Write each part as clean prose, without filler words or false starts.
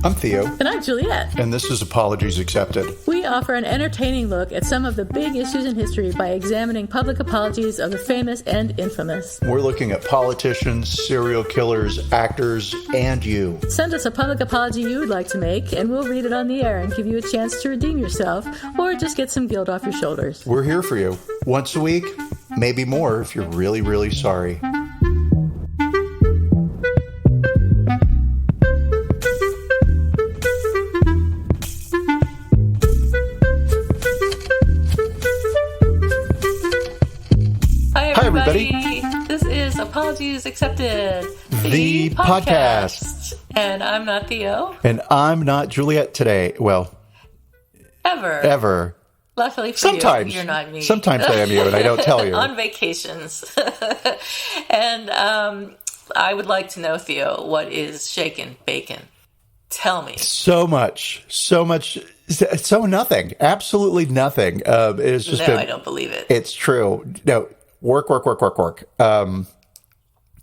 I'm Theo. And I'm Juliet. And this is Apologies Accepted. We offer an entertaining look at some of the big issues in history by examining public apologies of the famous and infamous. We're looking at politicians, serial killers, actors, and you. Send us a public apology you would like to make, and we'll read it on the air and give you a chance to redeem yourself, or just get some guilt off your shoulders. We're here for you. Once a week, maybe more if you're really, really sorry. Hi, everybody. This is Apologies Accepted, the podcast. And I'm not Theo. And I'm not Juliet today. Well, ever. Luckily for sometimes you, you're not me. Sometimes I am you, and I don't tell you. On vacations. And I would like to know, Theo, what is shaken bacon? Tell me. So nothing. Absolutely nothing. It's just I don't believe it. It's true. No, work.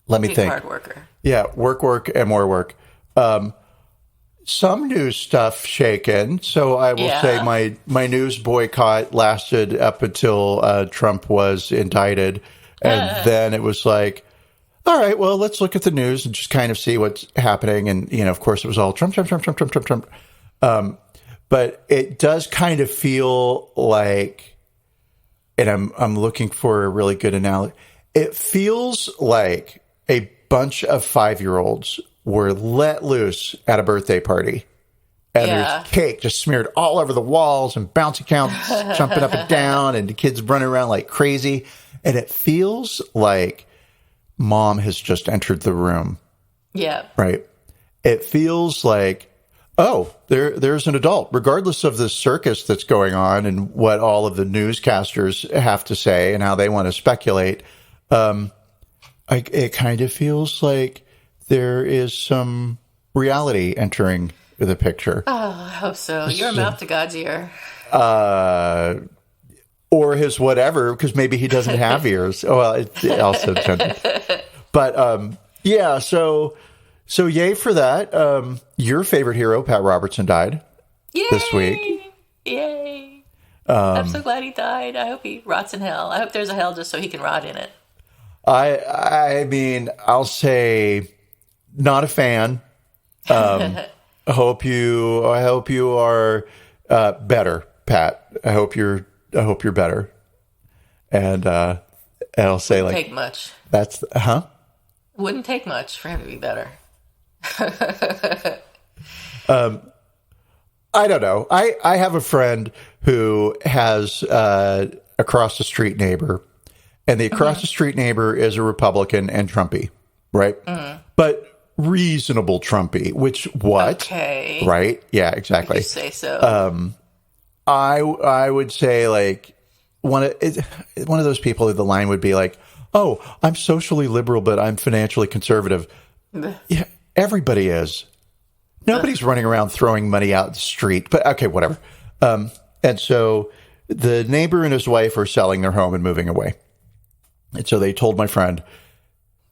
Let me think. Hard worker. Yeah, work, and more work. Some news stuff shaken. So I will say my news boycott lasted up until Trump was indicted. And then it was like, all right, well, let's look at the news and just kind of see what's happening. And, of course, it was all Trump. But it does kind of feel like, and I'm looking for a really good analogy, it feels like a bunch of 5-year-olds were let loose at a birthday party. And there's cake just smeared all over the walls and bouncy counts jumping up and down and the kids running around like crazy. And it feels like mom has just entered the room. Yeah. Right. It feels like, oh, there's an adult, regardless of the circus that's going on and what all of the newscasters have to say and how they want to speculate. It kind of feels like there is some reality entering the picture. Oh, I hope so. Your mouth to God's ear. Or his whatever, because maybe he doesn't have ears. Oh, well, it's also gentle. But, yeah, so yay for that. Your favorite hero, Pat Robertson, died this week. Yay. I'm so glad he died. I hope he rots in hell. I hope there's a hell just so he can rot in it. I mean, I'll say not a fan. I hope you are better, Pat. I hope you're better. And I'll say Wouldn't take much. That's Wouldn't take much for him to be better. I don't know. I have a friend who has across the street neighbor, and the across the street neighbor is a Republican and Trumpy, right? But reasonable Trumpy, which what? Okay. Right? Yeah, exactly. If you say so. I would say like one of those people that the line would be like, oh, I'm socially liberal, but I'm financially conservative. Yeah, everybody is. Nobody's running around throwing money out the street, but okay, whatever. And so the neighbor and his wife are selling their home and moving away. And so they told my friend,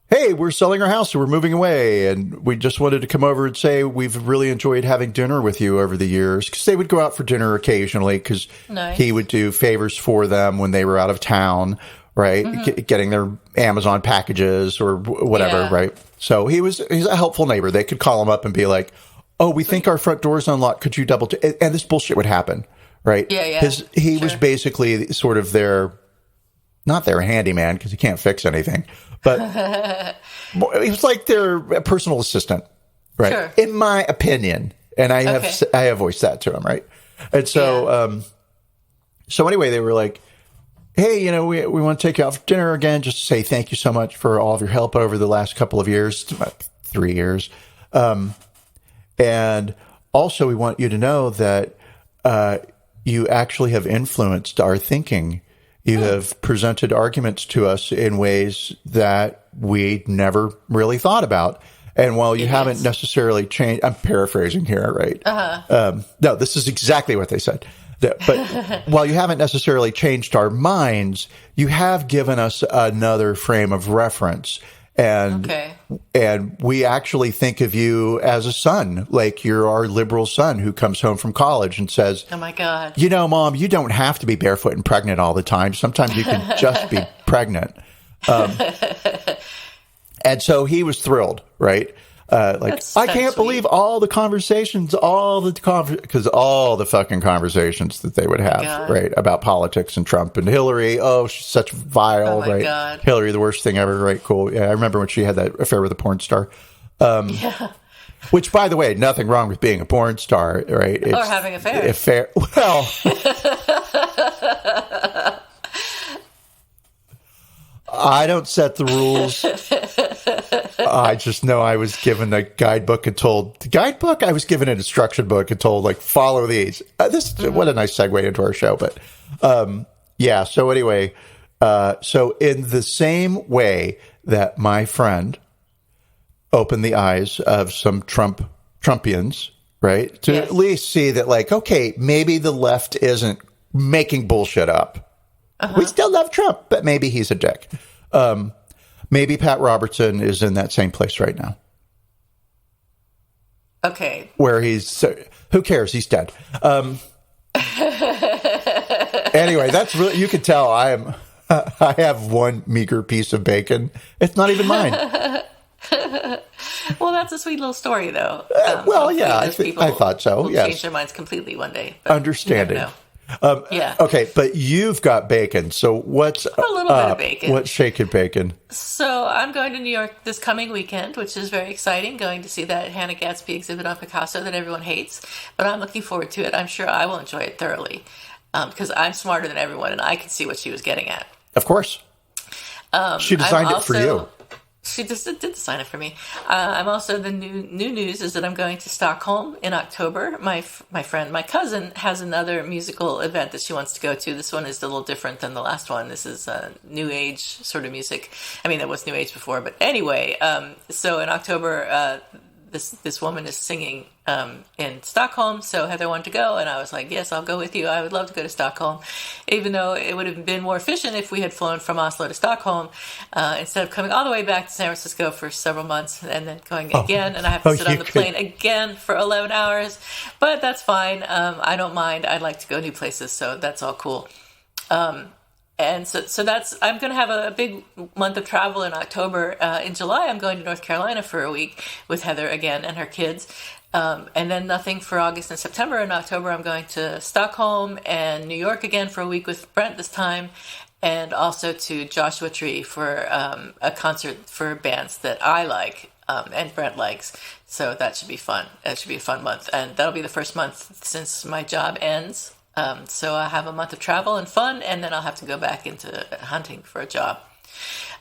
hey, we're selling our house, so we're moving away. And we just wanted to come over and say we've really enjoyed having dinner with you over the years. Because they would go out for dinner occasionally because he would do favors for them when they were out of town, right? Getting their Amazon packages or whatever, right? So he's a helpful neighbor. They could call him up and be like, oh, we think our front door's unlocked. Could you double check? And this bullshit would happen, right? Yeah. He was basically sort of not their handyman because he can't fix anything, but he was like their personal assistant, right? Sure. In my opinion. And I have voiced that to him, right? And so, so anyway, they were like, hey, we want to take you out for dinner again, just to say thank you so much for all of your help over the last couple of years, about 3 years. And also we want you to know that you actually have influenced our thinking. You have presented arguments to us in ways that we never really thought about. And while you haven't necessarily changed, I'm paraphrasing here, right? No, this is exactly what they said. But while you haven't necessarily changed our minds, you have given us another frame of reference. And Okay. and we actually think of you as a son, like you're our liberal son who comes home from college and says, Oh my God. you know, Mom, you don't have to be barefoot and pregnant all the time. Sometimes you can just be pregnant. And so he was thrilled, right? I can't believe all the conversations, because all the fucking conversations that they would have, God. right, about politics and Trump and Hillary. Oh, she's such vile, Oh my right? God. Hillary, the worst thing ever, right? Cool. Yeah, I remember when she had that affair with a porn star. Yeah. Which, by the way, nothing wrong with being a porn star, right? Or having affairs. Well, I don't set the rules. I just know I was given a guidebook and told I was given an instruction book and told, like, follow these. What a nice segue into our show. But yeah. So anyway, so in the same way that my friend opened the eyes of some Trumpians, right, to at least see that, like, okay, maybe the left isn't making bullshit up. We still love Trump, but maybe he's a dick. Maybe Pat Robertson is in that same place right now. Okay. Where who cares? He's dead. Anyway, that's really, you can tell I have one meager piece of bacon. It's not even mine. Well, that's a sweet little story, though. Well, yeah, I thought so. Will Yes. change their minds completely one day. But Understanding. you never know. Yeah. Okay, but you've got bacon. So what's A little bit of bacon. What's shaking bacon? So I'm going to New York this coming weekend, which is very exciting, going to see that Hannah Gatsby exhibit on Picasso that everyone hates. But I'm looking forward to it. I'm sure I will enjoy it thoroughly because I'm smarter than everyone and I can see what she was getting at. Of course. She designed it for you. She just did design it for me. I'm also, the new news is that I'm going to Stockholm in October. My cousin has another musical event that she wants to go to. This one is a little different than the last one. This is new age sort of music. I mean, it was new age before, but anyway. So in October, this woman is singing in Stockholm, so Heather wanted to go, and I was like, yes, I'll go with you. I would love to go to Stockholm, even though it would have been more efficient if we had flown from Oslo to Stockholm instead of coming all the way back to San Francisco for several months and then going again, and I have to sit on the plane again for 11 hours, but that's fine. I don't mind. I like to go new places, so that's all cool. And so I'm going to have a big month of travel in October. In July, I'm going to North Carolina for a week with Heather again and her kids. And then nothing for August and September. In October, I'm going to Stockholm and New York again for a week with Brent this time. And also to Joshua Tree for a concert for bands that I like and Brent likes. So that should be fun. It should be a fun month. And that'll be the first month since my job ends. So I have a month of travel and fun, and then I'll have to go back into hunting for a job.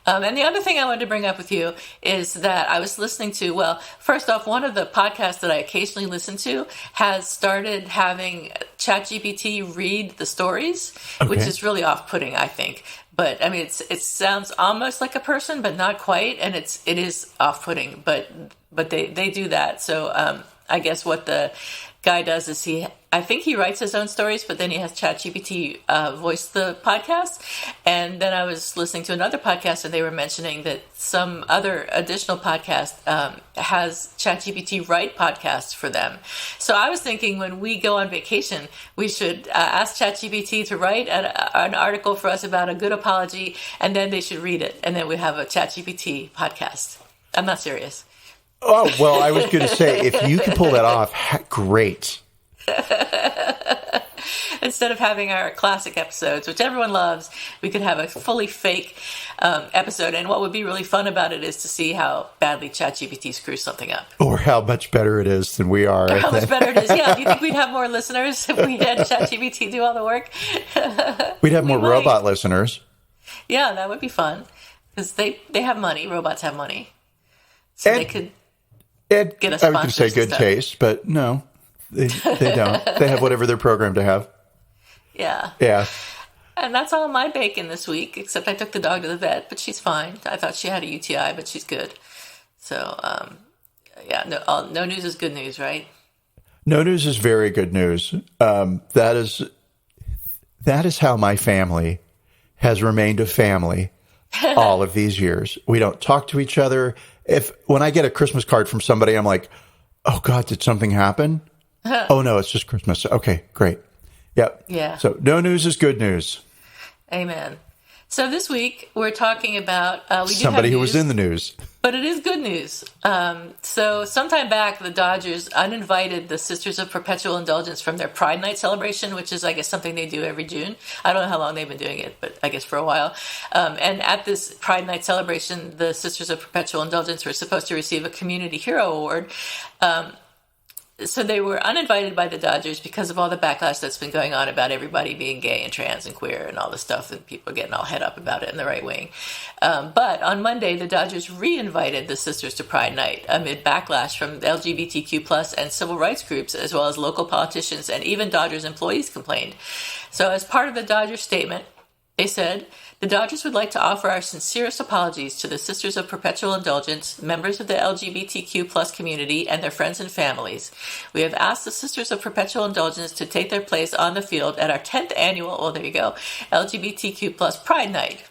And the other thing I wanted to bring up with you is that I was listening to, well, first off, one of the podcasts that I occasionally listen to has started having ChatGPT read the stories, which is really off-putting, I think. But I mean, it sounds almost like a person, but not quite, and it is off-putting. But they do that. So I guess what the guy does is I think he writes his own stories, but then he has ChatGPT voice the podcast. And then I was listening to another podcast, and they were mentioning that some other additional podcast has ChatGPT write podcasts for them. So I was thinking when we go on vacation, we should ask ChatGPT to write an article for us about a good apology, and then they should read it, and then we have a ChatGPT podcast. I'm not serious. Oh, well, I was going to say, if you can pull that off, great. Instead of having our classic episodes, which everyone loves, we could have a fully fake episode. And what would be really fun about it is to see how badly ChatGPT screws something up. Or how much better it is than we are. Or how much better it is. Yeah. Do you think we'd have more listeners if we had ChatGPT do all the work? We'd have more robot listeners. Yeah, that would be fun. Because they have money. Robots have money. So they could get us. I was going to say good taste, but no, they don't. They have whatever they're programmed to have. Yeah. Yeah. And that's all my bacon this week, except I took the dog to the vet, but she's fine. I thought she had a UTI, but she's good. So, yeah, no news is good news, right? No news is very good news. That is how my family has remained a family all of these years. We don't talk to each other. When I get a Christmas card from somebody, I'm like, oh God, did something happen? Oh no, it's just Christmas. Okay, great. Yep. Yeah. So no news is good news. Amen. So this week we're talking about Somebody who was in the news. But it is good news. So sometime back, the Dodgers uninvited the Sisters of Perpetual Indulgence from their Pride Night celebration, which is, I guess, something they do every June. I don't know how long they've been doing it, but I guess for a while. And at this Pride Night celebration, the Sisters of Perpetual Indulgence were supposed to receive a Community Hero Award. So they were uninvited by the Dodgers because of all the backlash that's been going on about everybody being gay and trans and queer and all this stuff, and people getting all head up about it in the right wing. But on Monday, the Dodgers re-invited the Sisters to Pride Night amid backlash from LGBTQ plus and civil rights groups, as well as local politicians, and even Dodgers employees complained. So as part of the Dodgers statement, they said, "The Dodgers would like to offer our sincerest apologies to the Sisters of Perpetual Indulgence, members of the LGBTQ plus community, and their friends and families. We have asked the Sisters of Perpetual Indulgence to take their place on the field at our 10th annual, LGBTQ plus Pride Night."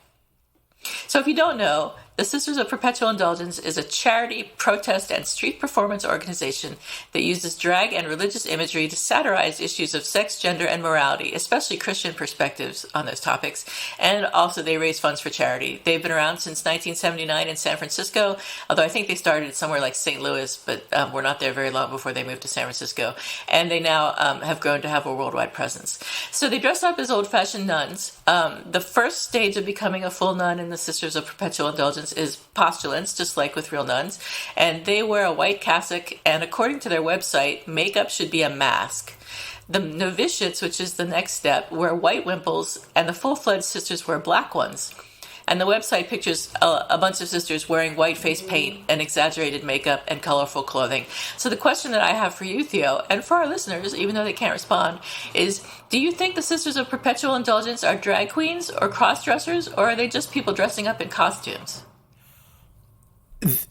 So if you don't know, the Sisters of Perpetual Indulgence is a charity, protest, and street performance organization that uses drag and religious imagery to satirize issues of sex, gender, and morality, especially Christian perspectives on those topics. And also they raise funds for charity. They've been around since 1979 in San Francisco, although I think they started somewhere like St. Louis, but were not there very long before they moved to San Francisco. And they now have grown to have a worldwide presence. So they dress up as old-fashioned nuns. The first stage of becoming a full nun in the Sisters of Perpetual Indulgence is postulants, just like with real nuns, and they wear a white cassock, and according to their website, makeup should be a mask. The novitiates, which is the next step, wear white wimples, and the full-fledged sisters wear black ones. And the website pictures a bunch of sisters wearing white face paint and exaggerated makeup and colorful clothing. So the question that I have for you, Theo, and for our listeners, even though they can't respond, is do you think the Sisters of Perpetual Indulgence are drag queens or cross-dressers, or are they just people dressing up in costumes?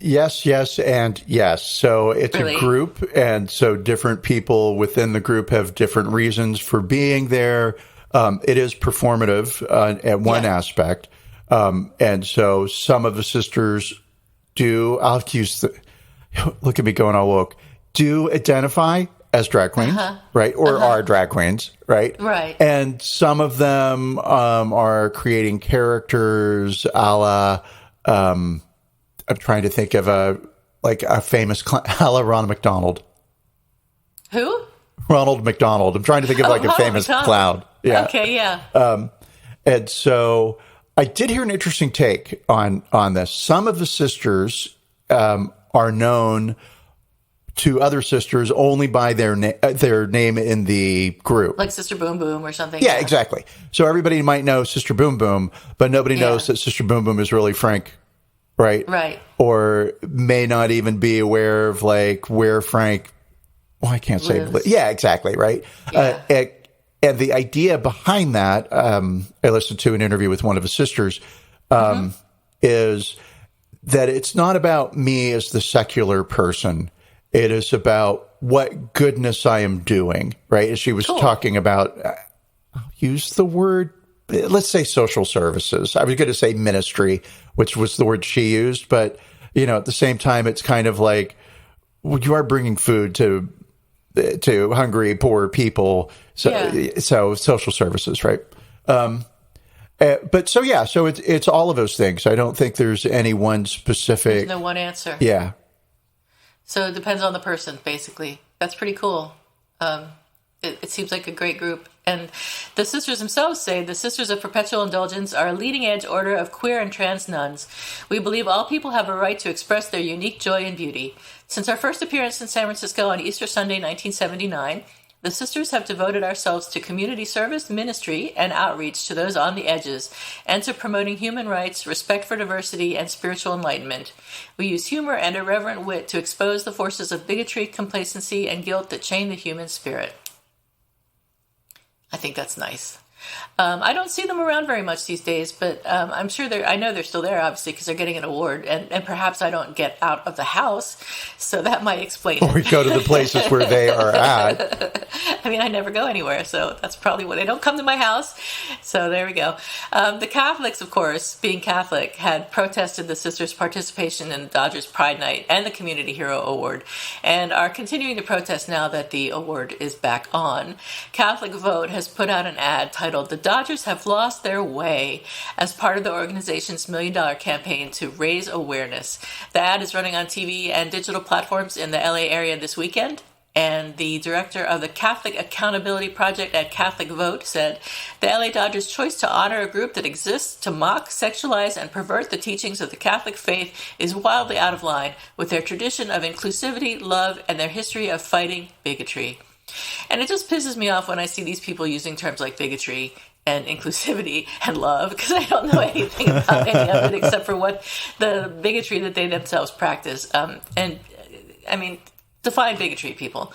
Yes, and yes. So it's Really? a group, and so different people within the group have different reasons for being there. It is performative at one aspect. And so some of the sisters do, look at me going all woke, do identify as drag queens, right? Or are drag queens, right? Right. And some of them are creating characters a la, I'm trying to think of a famous a la Ronald McDonald. Who? Ronald McDonald. I'm trying to think of a famous clown. Yeah. Okay, yeah. And so I did hear an interesting take on this. Some of the sisters are known to other sisters only by their name in the group. Like Sister Boom Boom or something. Yeah, exactly. So everybody might know Sister Boom Boom, but nobody knows that Sister Boom Boom is really Frank, right? Right. Or may not even be aware of where Frank, I can't say. Lives. Yeah, exactly, right? Yeah. And the idea behind that, I listened to an interview with one of the sisters, is that it's not about me as the secular person. It is about what goodness I am doing, right? As she was talking about, I'll use the word, let's say social services. I was going to say ministry, which was the word she used. But, at the same time, it's kind of like you are bringing food to hungry, poor people. So social services, right? So it's all of those things. I don't think there's any one specific. There's no one answer. Yeah. So it depends on the person, basically. That's pretty cool. It seems like a great group. And the sisters themselves say the Sisters of Perpetual Indulgence are a leading-edge order of queer and trans nuns. We believe all people have a right to express their unique joy and beauty. Since our first appearance in San Francisco on Easter Sunday, 1979, the sisters have devoted ourselves to community service, ministry, and outreach to those on the edges, and to promoting human rights, respect for diversity, and spiritual enlightenment. We use humor and irreverent wit to expose the forces of bigotry, complacency, and guilt that chain the human spirit. I think that's nice. I don't see them around very much these days, but I'm sure I know they're still there, obviously, because they're getting an award. And perhaps I don't get out of the house, so that might explain it. Or go to the places where they are at. I mean, I never go anywhere, so that's probably why they don't come to my house. So there we go. The Catholics, of course, being Catholic, had protested the sisters' participation in the Dodgers Pride Night and the Community Hero Award, and are continuing to protest now that the award is back on. Catholic Vote has put out an ad titled "The Dodgers Have Lost Their Way" as part of the organization's $1 million campaign to raise awareness. The ad is running on TV and digital platforms in the LA area this weekend. And the director of the Catholic Accountability Project at Catholic Vote said, "The LA Dodgers' choice to honor a group that exists to mock, sexualize, and pervert the teachings of the Catholic faith is wildly out of line with their tradition of inclusivity, love, and their history of fighting bigotry." And it just pisses me off when I see these people using terms like bigotry and inclusivity and love, because I don't know anything about any of it except for what the bigotry that they themselves practice. And I mean, define bigotry, people.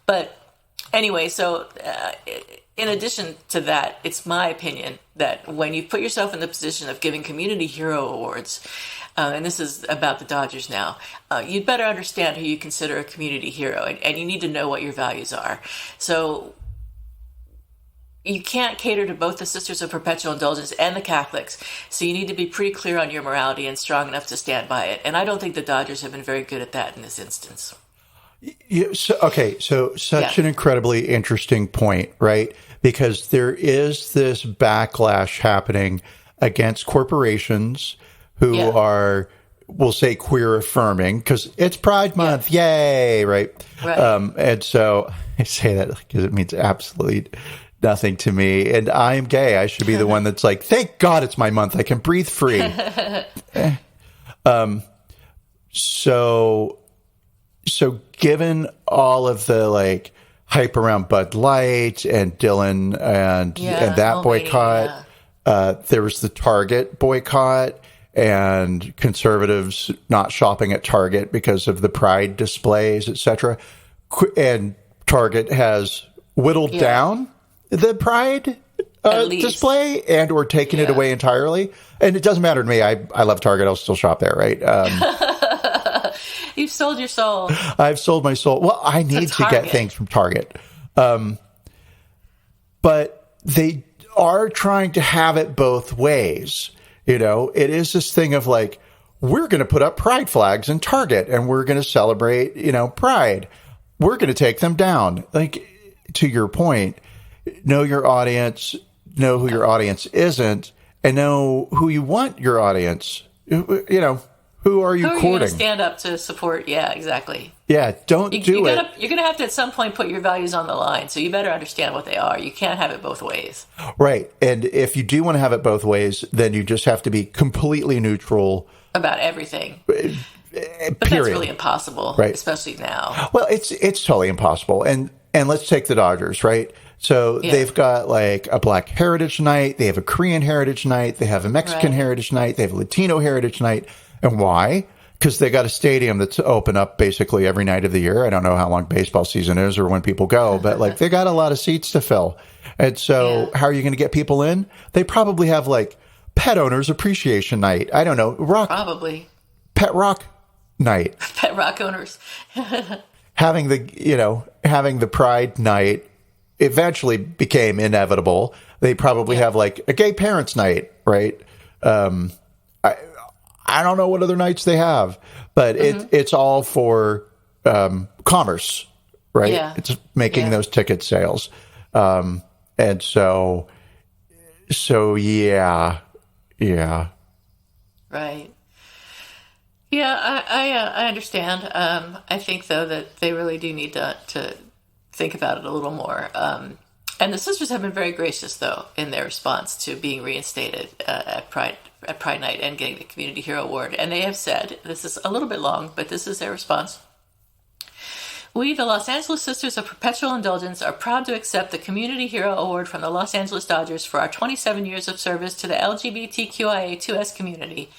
But anyway, so in addition to that, it's my opinion that when you put yourself in the position of giving community hero awards, and this is about the Dodgers now, you'd better understand who you consider a community hero, and you need to know what your values are. So you can't cater to both the Sisters of Perpetual Indulgence and the Catholics, so you need to be pretty clear on your morality and strong enough to stand by it. And I don't think the Dodgers have been very good at that in this instance. So such an incredibly interesting point, right? Because there is this backlash happening against corporations who are, we'll say, queer affirming, because it's Pride Month, yay, right? And so I say that because it means absolutely nothing to me. And I am gay. I should be the one that's like, thank God it's my month. I can breathe free. So given all of the like hype around Bud Light and Dylan and that boycott, there was the Target boycott and conservatives not shopping at Target because of the Pride displays, etc. And Target has whittled down the Pride display and or taken it away entirely. And it doesn't matter to me. I love Target. I'll still shop there, right? You've sold your soul. I've sold my soul. Well, I need to get things from Target. But they are trying to have it both ways. You know, it is this thing of like, we're going to put up Pride flags in Target and we're going to celebrate, Pride. We're going to take them down. Like, to your point, know your audience, know who your audience isn't, and know who you want your audience. Who are you courting? Who are you going to stand up to support? Yeah, exactly. Yeah, do it. You're going to have to at some point put your values on the line, so you better understand what they are. You can't have it both ways. Right. And if you do want to have it both ways, then you just have to be completely neutral about everything. But that's really impossible, right? Especially now. Well, it's totally impossible. And let's take the Dodgers, right? So they've got like a Black Heritage Night, they have a Korean Heritage Night, they have a Mexican Heritage Night, they have a Latino Heritage Night. And why? Because they got a stadium that's open up basically every night of the year. I don't know how long baseball season is or when people go, but like they got a lot of seats to fill. And so how are you going to get people in? They probably have like Pet Owners Appreciation Night. I don't know. Pet Rock Night. Pet Rock Owners. having the Pride Night eventually became inevitable. They probably have like a Gay Parents Night, right? I don't know what other nights they have, but it's all for commerce, right? Yeah. It's making those ticket sales. And so yeah. Right. Yeah, I understand. I think, though, that they really do need to think about it a little more. And the sisters have been very gracious, though, in their response to being reinstated at Pride Night and getting the Community Hero Award. And they have said, this is a little bit long, but this is their response. "We, the Los Angeles Sisters of Perpetual Indulgence, are proud to accept the Community Hero Award from the Los Angeles Dodgers for our 27 years of service to the LGBTQIA2S community.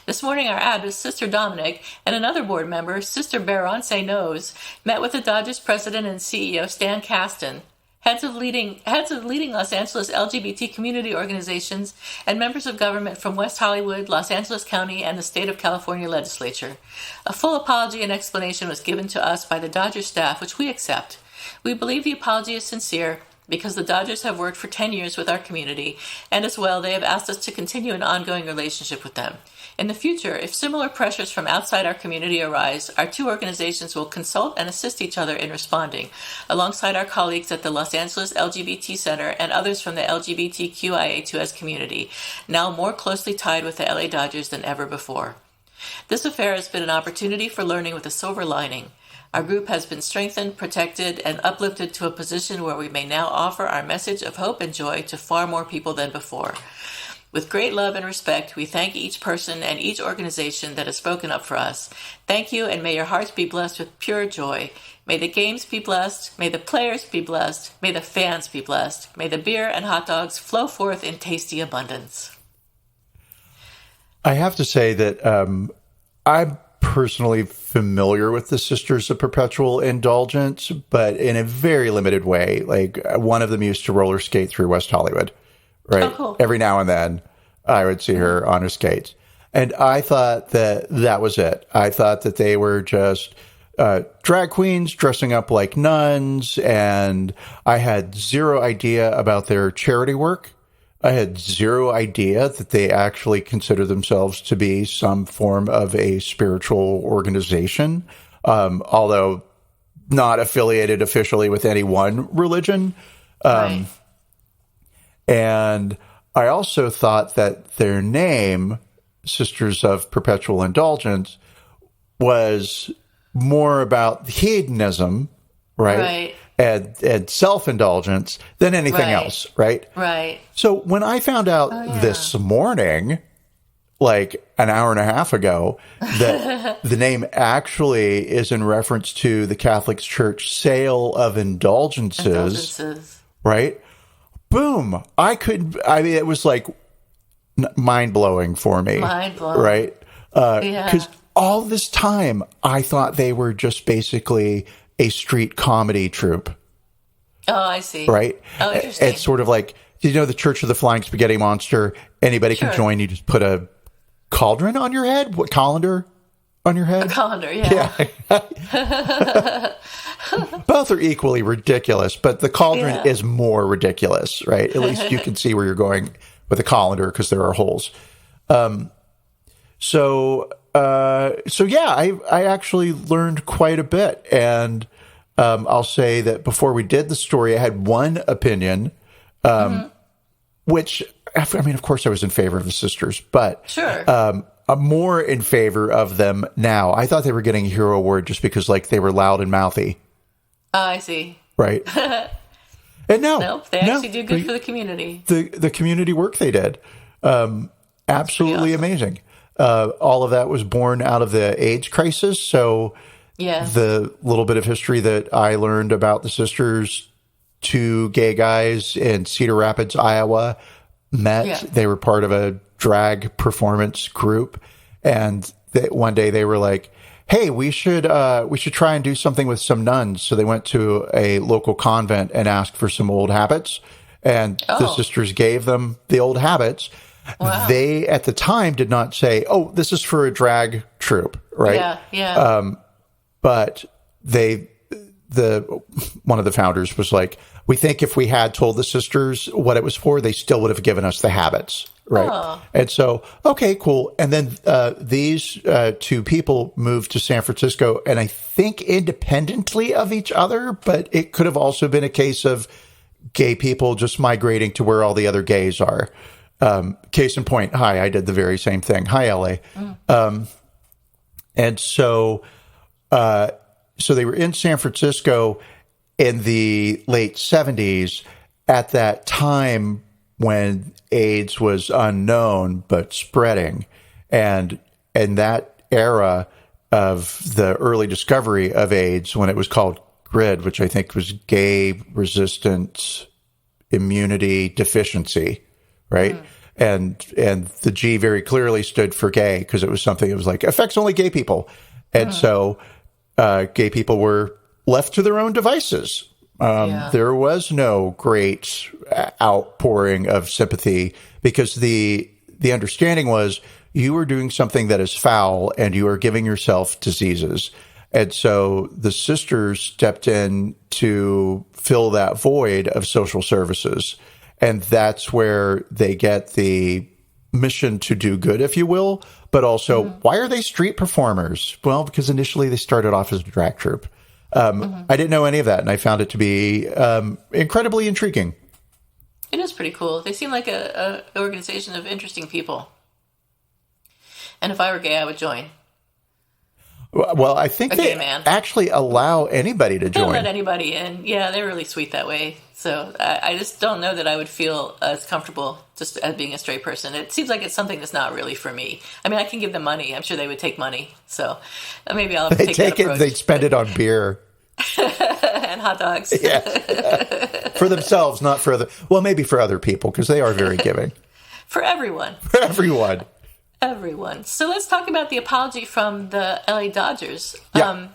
This morning, our abbess, Sister Dominic, and another board member, Sister Berence Nose, met with the Dodgers president and CEO, Stan Kasten, heads of leading Los Angeles LGBT community organizations, and members of government from West Hollywood, Los Angeles County, and the state of California legislature. A full apology and explanation was given to us by the Dodgers staff, which we accept. We believe the apology is sincere because the Dodgers have worked for 10 years with our community, and as well, they have asked us to continue an ongoing relationship with them. In the future, if similar pressures from outside our community arise, our two organizations will consult and assist each other in responding, alongside our colleagues at the Los Angeles LGBT Center and others from the LGBTQIA2S community, now more closely tied with the LA Dodgers than ever before. This affair has been an opportunity for learning with a silver lining. Our group has been strengthened, protected, and uplifted to a position where we may now offer our message of hope and joy to far more people than before. With great love and respect, we thank each person and each organization that has spoken up for us. Thank you, and may your hearts be blessed with pure joy. May the games be blessed. May the players be blessed. May the fans be blessed. May the beer and hot dogs flow forth in tasty abundance. I have to say that I'm personally familiar with the Sisters of Perpetual Indulgence, but in a very limited way. Like, one of them used to roller skate through West Hollywood. Right. Oh, cool. Every now and then I would see her on her skates. And I thought that was it. I thought that they were just drag queens dressing up like nuns. And I had zero idea about their charity work. I had zero idea that they actually consider themselves to be some form of a spiritual organization, although not affiliated officially with any one religion. Right. And I also thought that their name, Sisters of Perpetual Indulgence, was more about hedonism, right? And self-indulgence than anything else, right? Right. So when I found out this morning, like an hour and a half ago, that the name actually is in reference to the Catholic Church sale of indulgences. Right? Boom. It was like mind-blowing for me. Mind-blowing. Right? Because all this time, I thought they were just basically a street comedy troupe. Oh, I see. Right? Oh, interesting. It's sort of like, did you know the Church of the Flying Spaghetti Monster? Anybody can join. You just put a cauldron on your head? What, colander on your head? A colander, yeah. Both are equally ridiculous, but the cauldron is more ridiculous, right? At least you can see where you're going with a colander because there are holes. So I actually learned quite a bit. And I'll say that before we did the story, I had one opinion, which, I mean, of course I was in favor of the sisters, but I'm more in favor of them now. I thought they were getting a hero award just because, like, they were loud and mouthy. Oh, I see. Right. And nope, they actually do good for the community. The community work they did. Absolutely awesome. Amazing. All of that was born out of the AIDS crisis. So the little bit of history that I learned about the sisters, two gay guys in Cedar Rapids, Iowa, met. Yeah. They were part of a drag performance group. And one day they were like, hey, we should try and do something with some nuns. So they went to a local convent and asked for some old habits. And the sisters gave them the old habits. Wow. They, at the time, did not say, oh, this is for a drag troupe, right? Yeah. But one of the founders was like, we think if we had told the sisters what it was for, they still would have given us the habits, right? Oh. And so, okay, cool. And then these two people moved to San Francisco, and I think independently of each other, but it could have also been a case of gay people just migrating to where all the other gays are. Case in point, hi, I did the very same thing. Hi, LA. And so they were in San Francisco in the late 70s, at that time when AIDS was unknown but spreading. And in that era of the early discovery of AIDS, when it was called GRID, which I think was Gay Resistant Immunity Deficiency, right? And the G very clearly stood for gay, because it was something that was like, affects only gay people. And so gay people were left to their own devices. There was no great outpouring of sympathy because the understanding was you were doing something that is foul and you are giving yourself diseases. And so the sisters stepped in to fill that void of social services. And that's where they get the mission to do good, if you will. But also, why are they street performers? Well, because initially they started off as a drag troupe. I didn't know any of that, and I found it to be incredibly intriguing. It is pretty cool. They seem like a organization of interesting people. And if I were gay, I would join. Well, I think they actually allow anybody to join. They'll let anybody in. Yeah, they're really sweet that way. So I just don't know that I would feel as comfortable just as being a straight person. It seems like it's something that's not really for me. I mean, I can give them money. I'm sure they would take money. So maybe I'll take that approach. They'd spend it on beer. And hot dogs. Yeah. For themselves, not for other. Well, maybe for other people, because they are very giving. For everyone. For everyone. Everyone. So let's talk about the apology from the LA Dodgers. Yeah.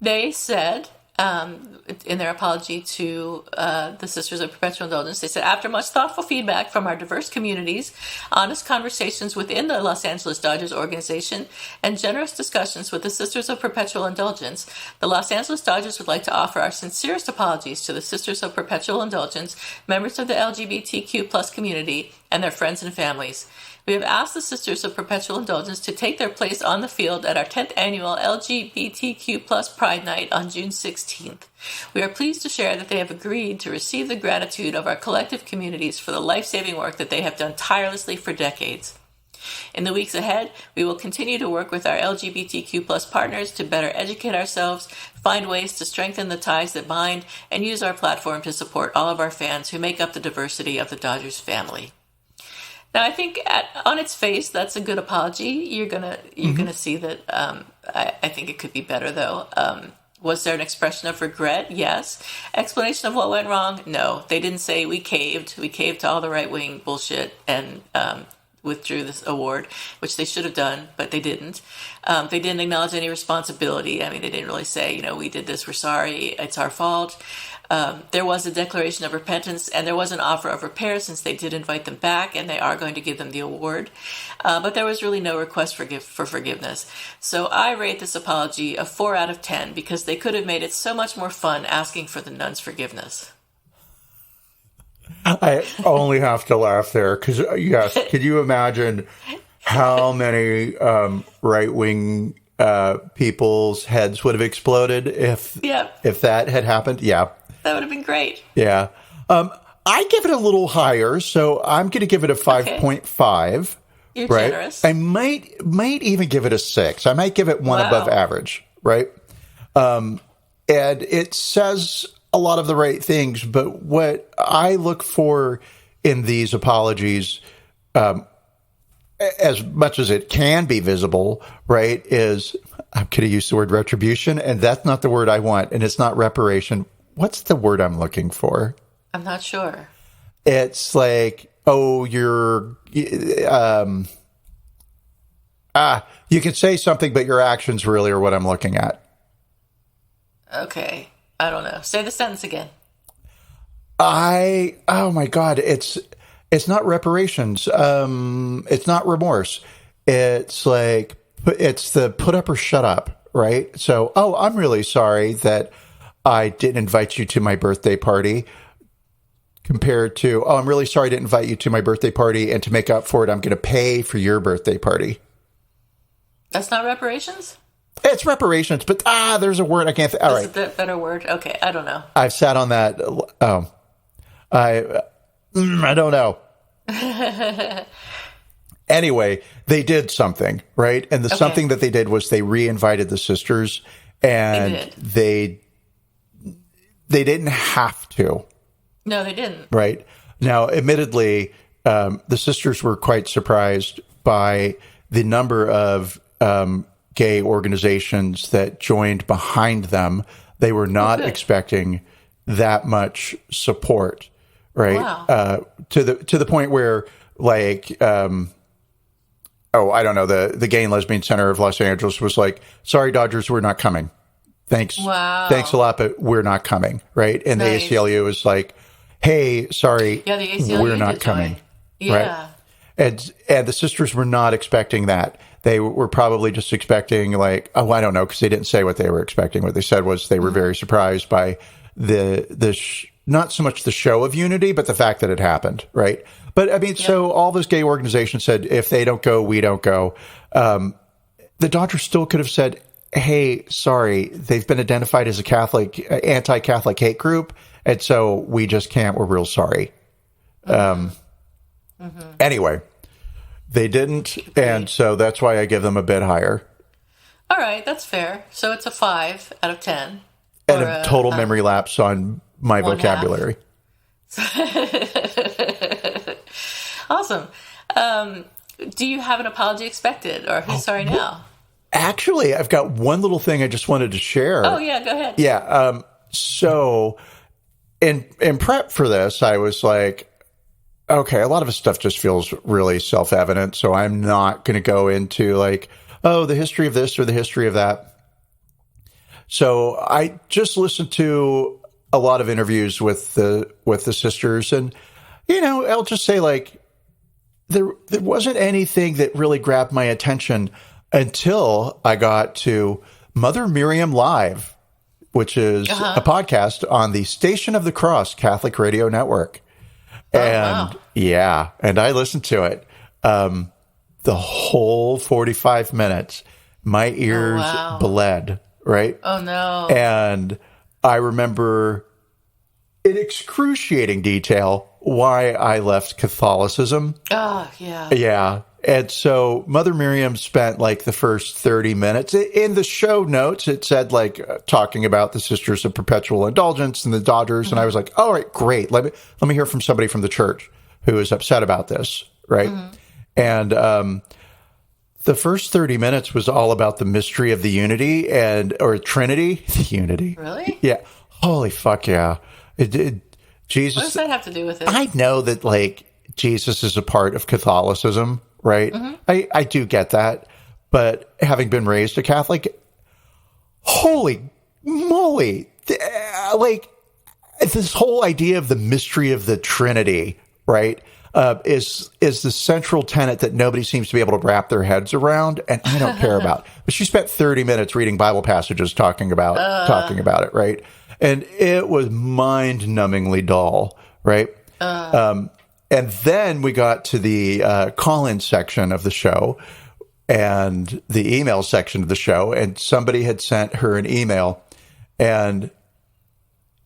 They said, in their apology to the Sisters of Perpetual Indulgence, they said, after much thoughtful feedback from our diverse communities, honest conversations within the Los Angeles Dodgers organization, and generous discussions with the Sisters of Perpetual Indulgence, the Los Angeles Dodgers would like to offer our sincerest apologies to the Sisters of Perpetual Indulgence, members of the LGBTQ plus community, and their friends and families. We have asked the Sisters of Perpetual Indulgence to take their place on the field at our 10th annual LGBTQ plus Pride Night on June 16th. We are pleased to share that they have agreed to receive the gratitude of our collective communities for the life-saving work that they have done tirelessly for decades. In the weeks ahead, we will continue to work with our LGBTQ plus partners to better educate ourselves, find ways to strengthen the ties that bind, and use our platform to support all of our fans who make up the diversity of the Dodgers family. Now, I think on its face, that's a good apology. You're gonna see that. I think it could be better, though. Was there an expression of regret? Yes. Explanation of what went wrong? No. They didn't say we caved. We caved to all the right-wing bullshit and withdrew this award, which they should have done, but they didn't. They didn't acknowledge any responsibility. I mean, they didn't really say, we did this. We're sorry. It's our fault. There was a declaration of repentance, and there was an offer of repair since they did invite them back, and they are going to give them the award. But there was really no request for forgiveness. So I rate this apology a 4 out of 10 because they could have made it so much more fun asking for the nuns' forgiveness. I only have to laugh there because, yes, could you imagine how many right-wing people's heads would have exploded if that had happened? Yeah. That would have been great. Yeah. I give it a little higher, so I'm going to give it a 5.5. You're generous. I might even give it a 6. I might give it one above average, right? And it says a lot of the right things, but what I look for in these apologies, as much as it can be visible, right, is I'm going to use the word retribution, and that's not the word I want, and it's not reparation. What's the word I'm looking for? I'm not sure. It's like, you can say something, but your actions really are what I'm looking at. Okay. I don't know. Say the sentence again. Oh my God. It's not reparations. It's not remorse. It's like, it's the put up or shut up, right? So, I'm really sorry that I didn't invite you to my birthday party, compared to, I'm really sorry I didn't invite you to my birthday party, and to make up for it, I'm going to pay for your birthday party. That's not reparations? It's reparations, but there's a word I can't. All right, is it a better word? Okay, I don't know. I've sat on that. I don't know. Anyway, they did something, right? And the something that they did was they re-invited the sisters, and they didn't have to. No, they didn't. Right. Now, admittedly, the sisters were quite surprised by the number of gay organizations that joined behind them. They were not expecting that much support, right? Wow. To the point where, like, I don't know, the Gay and Lesbian Center of Los Angeles was like, sorry, Dodgers, we're not coming. Thanks. Wow. Thanks a lot, but we're not coming. Right. And Nice. the ACLU is like, hey, sorry, Yeah, the ACLU we're not did coming. join. Yeah. Right. And the sisters were not expecting that. They were probably just expecting like, oh, I don't know, because they didn't say what they were expecting. What they said was they were very surprised by not so much the show of unity, but the fact that it happened, right? But I mean, so all those gay organizations said, if they don't go, we don't go. The Dodgers still could have said, hey, sorry, they've been identified as a Catholic, anti-Catholic hate group, and so we just can't. We're real sorry. Anyway, they didn't, and so that's why I give them a bit higher. All right, that's fair. So it's a 5 out of 10. And a total memory lapse on my vocabulary. Awesome. Do you have an apology expected, or who's sorry now? Actually, I've got one little thing I just wanted to share. Oh, yeah, go ahead. Yeah. So in prep for this, I was like, okay, a lot of this stuff just feels really self-evident, so I'm not going to go into like, oh, the history of this or the history of that. So I just listened to a lot of interviews with the sisters, and I'll just say like there wasn't anything that really grabbed my attention until I got to Mother Miriam Live, which is a podcast on the Station of the Cross Catholic Radio Network. And and I listened to it the whole 45 minutes. My ears bled, right? Oh, no. And I remember in excruciating detail why I left Catholicism. Oh, yeah. Yeah. And so Mother Miriam spent like the first 30 minutes. In the show notes, it said like talking about the Sisters of Perpetual Indulgence and the Dodgers. And I was like, all right, great. Let me hear from somebody from the church who is upset about this. Right. And the first 30 minutes was all about the mystery of the unity or Trinity. The unity. Really? Yeah. Holy fuck yeah. Jesus. What does that have to do with it? I know that like Jesus is a part of Catholicism. Right. I do get that. But having been raised a Catholic, holy moly, like this whole idea of the mystery of the Trinity, right, is the central tenet that nobody seems to be able to wrap their heads around. And I don't care about. But she spent 30 minutes reading Bible passages talking about it. Right. And it was mind numbingly dull. Right. And then we got to the call-in section of the show and the email section of the show, and somebody had sent her an email. And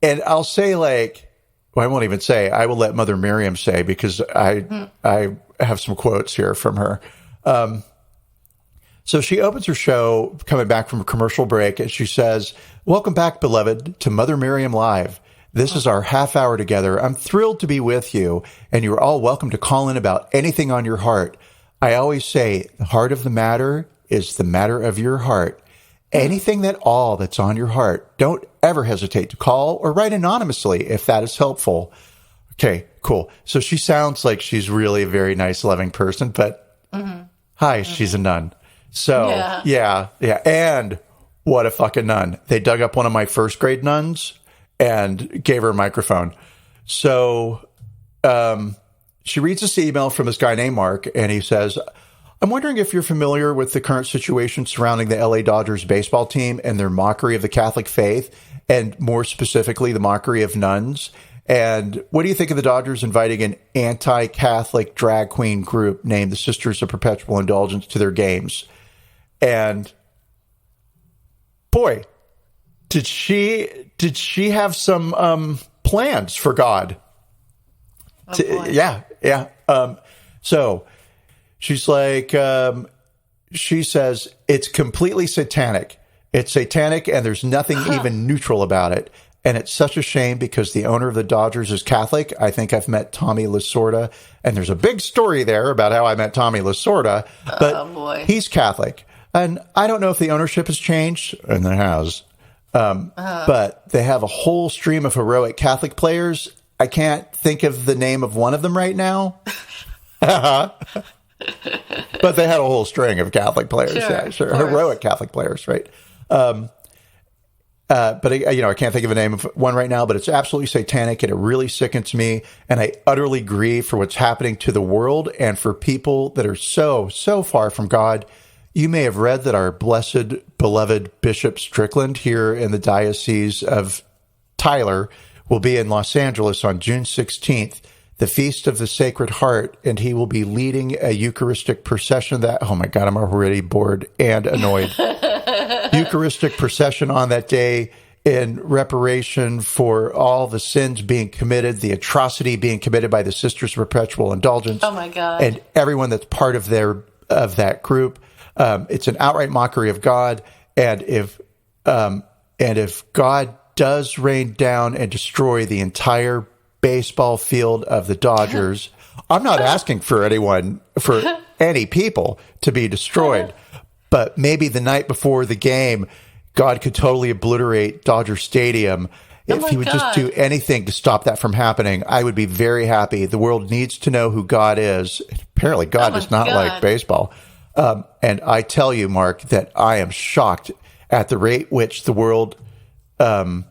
I'll say like, well, I won't even say, I will let Mother Miriam say, because I have some quotes here from her. So she opens her show coming back from a commercial break, and she says, "Welcome back, beloved, to Mother Miriam Live. This is our half hour together. I'm thrilled to be with you, and you're all welcome to call in about anything on your heart. I always say the heart of the matter is the matter of your heart. Anything at all that's on your heart, don't ever hesitate to call or write anonymously if that is helpful." Okay, cool. So she sounds like she's really a very nice, loving person, but hi, she's a nun. So yeah. And what a fucking nun. They dug up one of my first grade nuns and gave her a microphone. So she reads this email from this guy named Mark, and he says, "I'm wondering if you're familiar with the current situation surrounding the LA Dodgers baseball team and their mockery of the Catholic faith, and more specifically, the mockery of nuns. And what do you think of the Dodgers inviting an anti-Catholic drag queen group named the Sisters of Perpetual Indulgence to their games?" And boy, did she have some plans for God? Yeah. So she's like, she says, "It's completely satanic. It's satanic, and there's nothing even neutral about it. And it's such a shame because the owner of the Dodgers is Catholic. I think I've met Tommy Lasorda, and there's a big story there about how I met Tommy Lasorda, but he's Catholic. And I don't know if the ownership has changed, and there has. But they have a whole stream of heroic Catholic players. I can't think of the name of one of them right now." But they had a whole string of Catholic players. Sure. Heroic Catholic players, right? but I can't think of a name of one right now, but it's absolutely satanic and it really sickens me. And I utterly grieve for what's happening to the world and for people that are so, so far from God. You may have read that our blessed, beloved Bishop Strickland here in the Diocese of Tyler will be in Los Angeles on June 16th, the Feast of the Sacred Heart, and he will be leading a Eucharistic procession oh my God, I'm already bored and annoyed. Eucharistic procession on that day in reparation for all the sins being committed, the atrocity being committed by the Sisters of Perpetual Indulgence. Oh my God. And everyone that's part of that group. It's an outright mockery of God. And if God does rain down and destroy the entire baseball field of the Dodgers, I'm not asking for any people to be destroyed, but maybe the night before the game, God could totally obliterate Dodger Stadium. If he would just do anything to stop that from happening, I would be very happy. The world needs to know who God is. Apparently, God does not like baseball. And I tell you, Mark, that I am shocked at the rate which the world, whole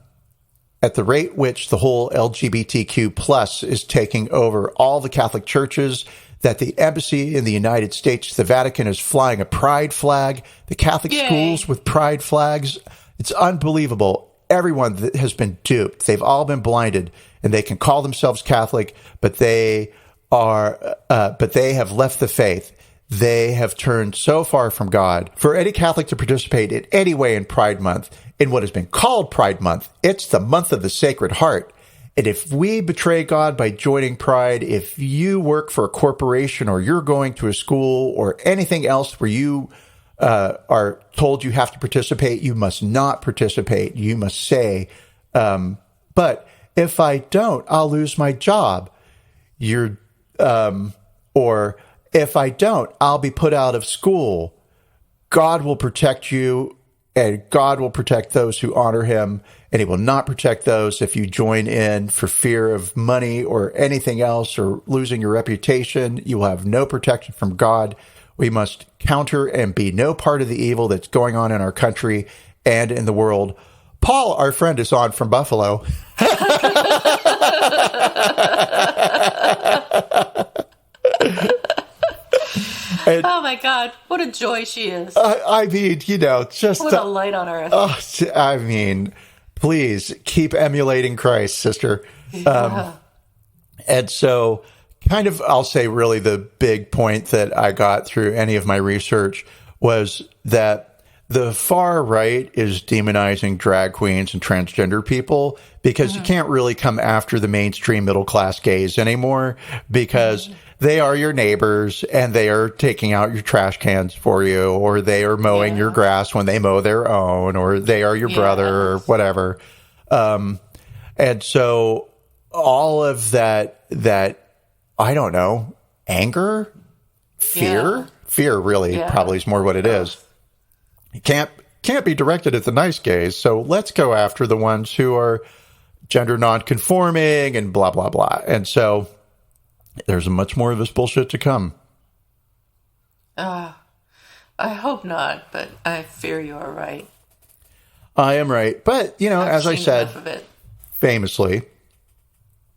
LGBTQ plus is taking over all the Catholic churches, that the embassy in the United States, the Vatican, is flying a pride flag, the Catholic schools with pride flags. It's unbelievable. Everyone that has been duped. They've all been blinded, and they can call themselves Catholic, but they have left the faith. They have turned so far from God. For any Catholic to participate in any way in Pride Month, in what has been called Pride Month, it's the month of the Sacred Heart. And if we betray God by joining Pride, if you work for a corporation or you're going to a school or anything else where you are told you have to participate, you must not participate. You must say, but if I don't, I'll lose my job. Or if I don't, I'll be put out of school. God will protect you, and God will protect those who honor him, and he will not protect those if you join in for fear of money or anything else or losing your reputation. You will have no protection from God. We must counter and be no part of the evil that's going on in our country and in the world. Paul, our friend, is on from Buffalo. And, oh my God, what a joy she is. I mean, just what a light on earth. I mean, please keep emulating Christ, sister. Yeah. And so kind of, I'll say really the big point that I got through any of my research was that the far right is demonizing drag queens and transgender people because you can't really come after the mainstream middle class gays anymore because they are your neighbors and they are taking out your trash cans for you, or they are mowing your grass when they mow their own, or they are your brother or whatever. And so all of that, I don't know, anger, fear really probably is more what it is. It can't be directed at the nice gays. So let's go after the ones who are gender non-conforming and blah, blah, blah. And so there's much more of this bullshit to come. I hope not, but I fear you are right. I am right. But, as I said, famously,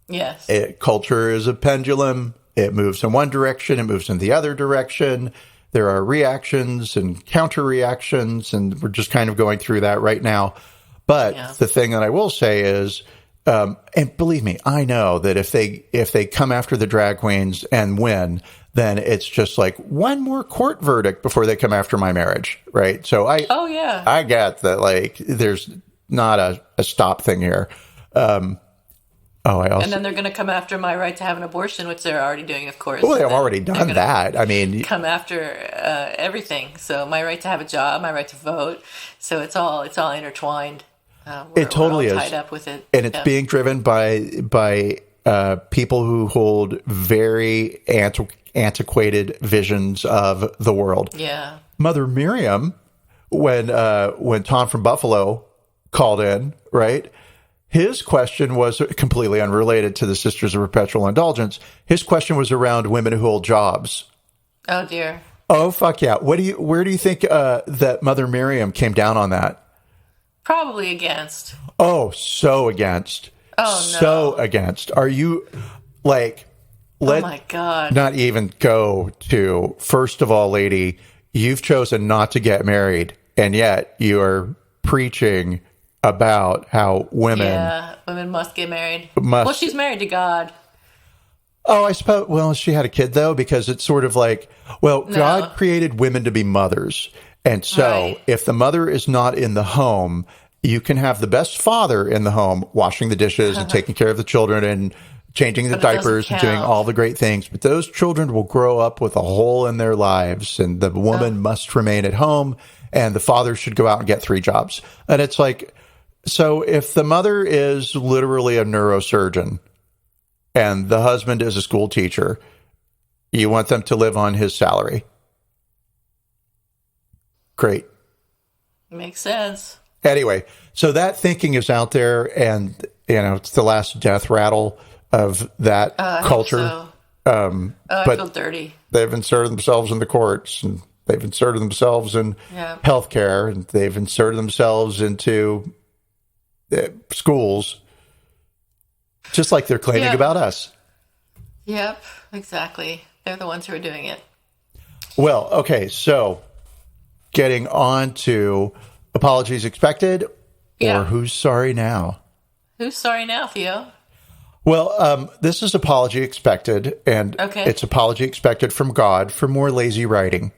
yes, culture is a pendulum. It moves in one direction, it moves in the other direction. There are reactions and counter reactions, and we're just kind of going through that right now. But the thing that I will say is, and believe me, I know that if they come after the drag queens and win, then it's just like one more court verdict before they come after my marriage, right? So I get that, like, there's not a stop thing here. And then they're going to come after my right to have an abortion, which they're already doing, of course. Well, they've already done that. I mean, come after everything. So my right to have a job, my right to vote. So it's all intertwined. It totally we're all is tied up with it, and it's being driven by people who hold very antiquated visions of the world. Yeah, Mother Miriam, when Tom from Buffalo called in, right? His question was completely unrelated to the Sisters of Perpetual Indulgence. His question was around women who hold jobs. Oh dear. Oh fuck yeah! Where do you think that Mother Miriam came down on that? Probably against. Oh, so against. Oh, no. So against. Are you, like, Oh, my God. not even go to, first of all, lady, you've chosen not to get married, and yet you are preaching about how women must get married. Well, she's married to God. Oh, I suppose, well, she had a kid, though, because it's sort of like, well, No. God created women to be mothers. And so Right. if the mother is not in the home, you can have the best father in the home washing the dishes and taking care of the children and changing the But it doesn't diapers and doing count. all the great things. But those children will grow up with a hole in their lives, and the woman must remain at home, and the father should go out and get 3 jobs. And it's like, so if the mother is literally a neurosurgeon and the husband is a school teacher, you want them to live on his salary. Great. Makes sense. Anyway, so that thinking is out there, and it's the last death rattle of that I hope culture. so. I but feel dirty. they've inserted themselves in the courts, and they've inserted themselves in healthcare, and they've inserted themselves into schools, just like they're claiming about us. Yep, exactly. They're the ones who are doing it. Well, okay, so getting on to apologies expected, or who's sorry now? Who's sorry now, Theo? Well, this is apology expected, and it's apology expected from God for more lazy writing.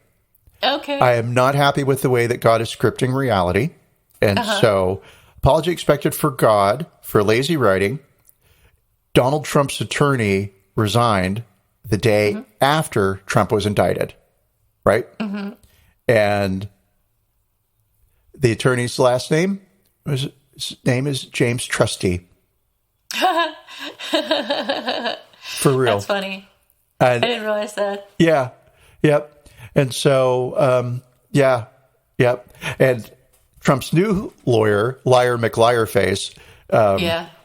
Okay. I am not happy with the way that God is scripting reality, and so apology expected for God for lazy writing. Donald Trump's attorney resigned the day after Trump was indicted, right? Mm-hmm. And the attorney's last name is James Trusty. For real. That's funny. And, I didn't realize that. Yeah. Yep. And so, yep. And Trump's new lawyer, Liar McLiarface,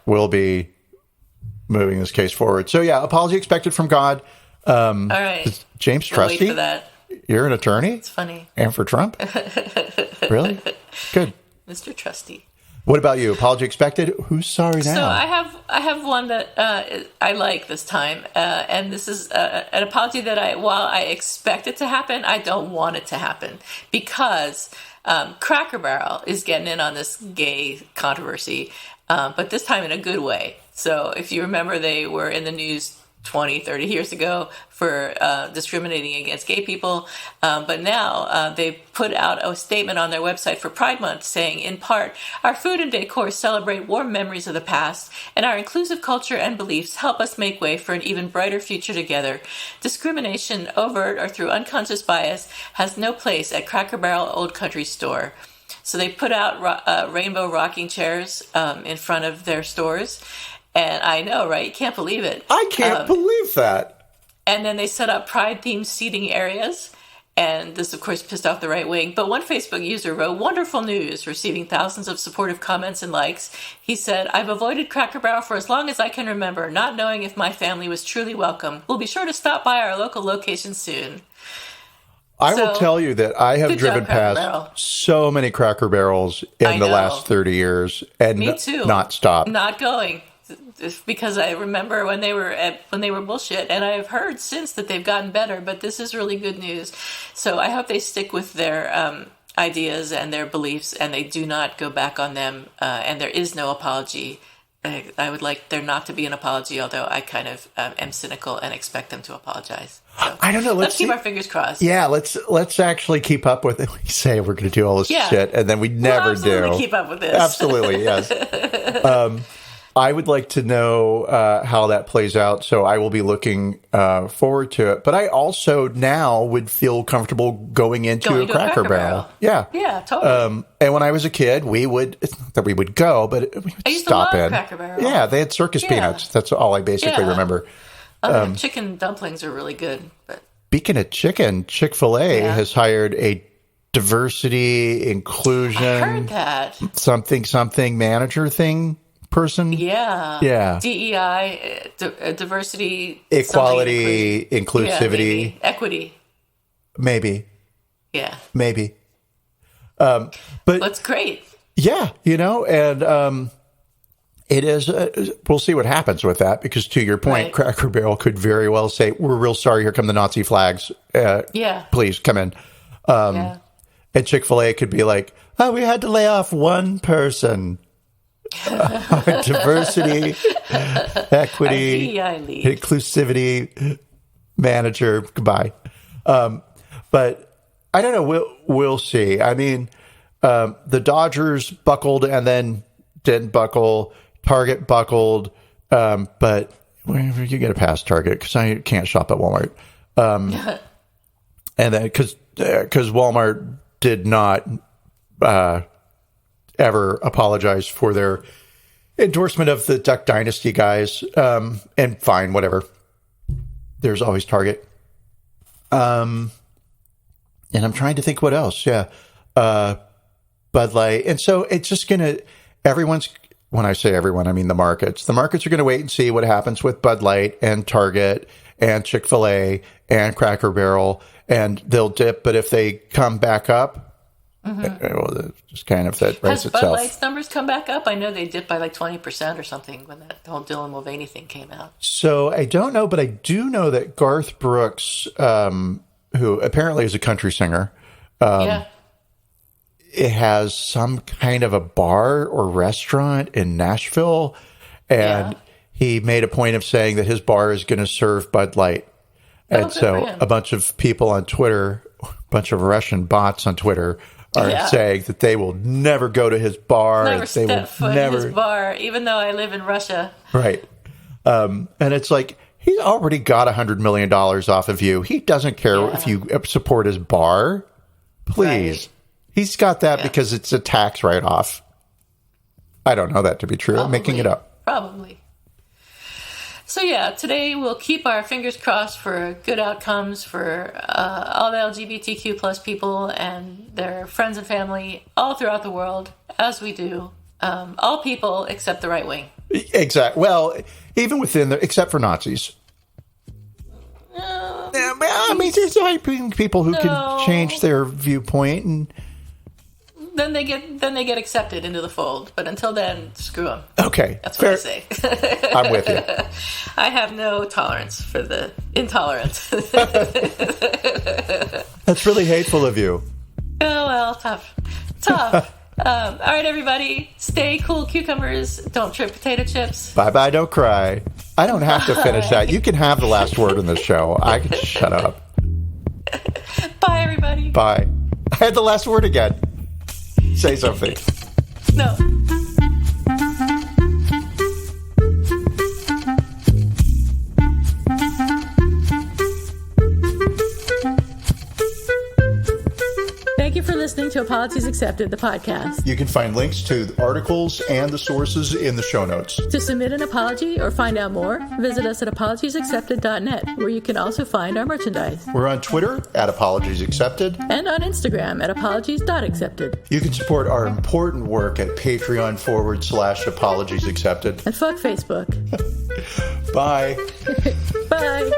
will be moving this case forward. So, apology expected from God. All right. James I'll Trusty, wait for that. You're an attorney? It's funny. And for Trump? Really? Good. Mr. Trusty. What about you? Apology expected? Who's sorry now? So I have one that I like this time, and this is an apology that while I expect it to happen, I don't want it to happen, because Cracker Barrel is getting in on this gay controversy, but this time in a good way. So if you remember, they were in the news 20, 30 years ago for discriminating against gay people. But now they put out a statement on their website for Pride Month saying, in part, our food and decor celebrate warm memories of the past, and our inclusive culture and beliefs help us make way for an even brighter future together. Discrimination, overt or through unconscious bias, has no place at Cracker Barrel Old Country Store. So they put out rainbow rocking chairs in front of their stores. And I know, right? You can't believe it. I can't believe that. And then they set up Pride-themed seating areas. And this, of course, pissed off the right wing. But one Facebook user wrote, "Wonderful news," receiving thousands of supportive comments and likes. He said, "I've avoided Cracker Barrel for as long as I can remember, not knowing if my family was truly welcome. We'll be sure to stop by our local location soon." I will tell you that I have driven past so many Cracker Barrels in the last 30 years and Me too. Not stopped. Not going. Because I remember when they were bullshit, and I've heard since that they've gotten better, but this is really good news. So I hope they stick with their ideas and their beliefs, and they do not go back on them, and there is no apology. I would like there not to be an apology, although I kind of am cynical and expect them to apologize. So I don't know. Let's keep our fingers crossed. Yeah, let's actually keep up with it. We say we're going to do all this shit, and then we never do. Keep up with this. Absolutely, yes. I would like to know how that plays out, so I will be looking forward to it. But I also now would feel comfortable going into a Cracker Barrel. Yeah. Yeah, totally. And when I was a kid, it's not that we would go, but we would I used stop to love in. Cracker Barrel. Yeah, they had circus peanuts. That's all I basically remember. Chicken dumplings are really good. But speaking of chicken, Chick-fil-A has hired a diversity, inclusion, I heard that. something manager thing. Person? Yeah. DEI, diversity, equality, inclusivity, equity. Maybe. Yeah. Maybe. But that's great. Yeah, and it is. We'll see what happens with that, because to your point, Right. Cracker Barrel could very well say, "We're real sorry. Here come the Nazi flags. Please come in." Yeah. And Chick-fil-A could be like, "Oh, we had to lay off one person. Our diversity, equity, I lead. inclusivity manager. Goodbye." But I don't know. We'll see. I mean, the Dodgers buckled and then didn't buckle. Target buckled, but you get a pass Target, because I can't shop at Walmart. And then because Walmart did not ever apologize for their endorsement of the Duck Dynasty guys, and fine, whatever. There's always Target. And I'm trying to think what else. Yeah. Bud Light. And so it's just going to, when I say everyone, I mean the markets. The markets are going to wait and see what happens with Bud Light and Target and Chick-fil-A and Cracker Barrel, and they'll dip. But if they come back up, well, just kind of that Has raise Bud itself. Light's numbers come back up? I know they dipped by like 20% or something when that whole Dylan Mulvaney thing came out. So I don't know, but I do know that Garth Brooks, who apparently is a country singer, it has some kind of a bar or restaurant in Nashville, and he made a point of saying that his bar is going to serve Bud Light. And so a bunch of people on Twitter, a bunch of Russian bots on Twitter, are saying that they will never go to his bar. Never step foot in his bar, even though I live in Russia. Right. And it's like, he's already got $100 million off of you. He doesn't care if you support his bar. Please. Right. He's got that because it's a tax write-off. I don't know that to be true. I'm making it up. Probably. So today we'll keep our fingers crossed for good outcomes for all the LGBTQ plus people and their friends and family all throughout the world, as we do. All people except the right wing. Exactly. Well, even within except for Nazis. I mean, there's right-wing people who can change their viewpoint, and then they get accepted into the fold. But until then, screw them. Okay, that's what I say. I'm with you. I have no tolerance for the intolerant. That's really hateful of you. Oh well, tough. All right, everybody, stay cool, cucumbers. Don't trip potato chips. Bye, don't cry. I don't have to finish that. You can have the last word in the show. I can shut up. Bye, everybody. Bye. I had the last word again. Say something. No. Thank you for listening to Apologies Accepted, the podcast. You can find links to the articles and the sources in the show notes. To submit an apology or find out more, visit us at apologiesaccepted.net, where you can also find our merchandise. We're on Twitter at Apologies Accepted. And on Instagram at apologies.accepted. You can support our important work at Patreon.com/Apologies Accepted. And fuck Facebook. Bye. Bye.